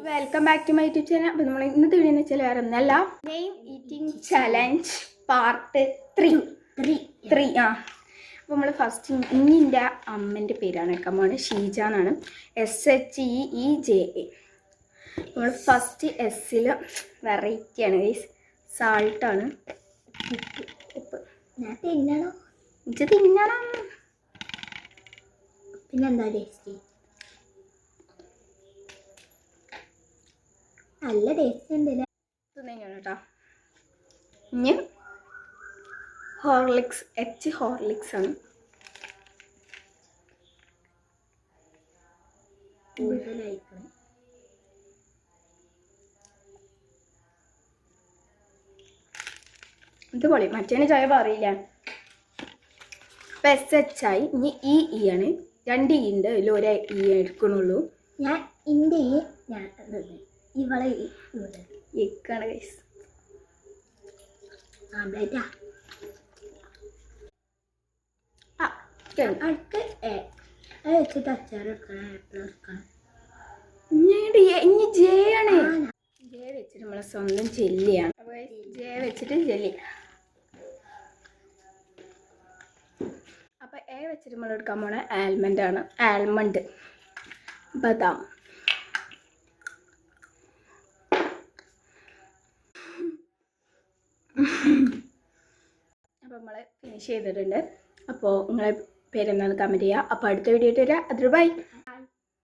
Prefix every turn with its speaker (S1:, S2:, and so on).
S1: Welcome back to my YouTube channel. അപ്പോൾ നമ്മൾ ഇന്നത്തെ വീഡിയോ എന്ന് വെച്ചാൽ വേറെ ഒന്നല്ല, നെയിം ഈറ്റിംഗ് ചലഞ്ച് പാർട്ട് 3. അപ്പോൾ നമ്മൾ ഫസ്റ്റ് ഇന്നിൻ്റെ അമ്മൻ്റെ പേരാണ് എടുക്കാൻ ഷീജ എന്നാണ്. SHEEJA. നമ്മൾ ഫസ്റ്റ് എസ്സിൽ വെറൈറ്റിയാണ് ഗൈസ്, സാൾട്ടാണ്. ഉപ്പ്
S2: ഞാൻ തിന്നണോ?
S1: ഇത് തിന്നണം.
S2: പിന്നെന്താ ടേസ്റ്റ്? നല്ല ടേസ്റ്റ് ഉണ്ടല്ലേ.
S1: തിന്നാണ് കേട്ടോ. ഇനി ഹോർലിക്സ്, ഹോർലിക്സ് ആണ്.
S2: കൂടുതലായിക്കണം.
S1: ഇത് പൊളി, മറ്റേ ചായ പറയില്ല. അപ്പം SH ആയി. ഇനി E ആണ്. 2 E ഉണ്ട്, അതിൽ ഒരു E എടുക്കണുള്ളൂ.
S2: ഞാൻ എൻ്റെ ഞാൻ ഇവളെ
S1: എക്കാണ് ഗൈസ്.
S2: ആംബ്ലേറ്റാ. അടുത്ത് വെച്ചിട്ട് അച്ചാർ എടുക്കണം, ആപ്പിൾ എടുക്കണം.
S1: ഇനി ജെ ആണ്. ജെ വെച്ചിട്ട് നമ്മളെ സ്വന്തം ജെല്ലിയാണ്. അപ്പോൾ ജെ വെച്ചിട്ട് ജെല്ലി. അപ്പോൾ എ വെച്ചിട്ട് നമ്മൾ എടുക്കാൻ പോണ ആൽമണ്ട് ആണ്. ആൽമണ്ട്, ബദാം. അപ്പോൾ നമ്മൾ ഫിനിഷ് ചെയ്തിട്ടുണ്ട്. അപ്പോൾ നിങ്ങളെ പേരെന്താണെന്ന് കമൻറ്റ് ചെയ്യുക. അപ്പോൾ അടുത്ത വീഡിയോ ഇട്ട് വരാം. അതിൽ ബൈ.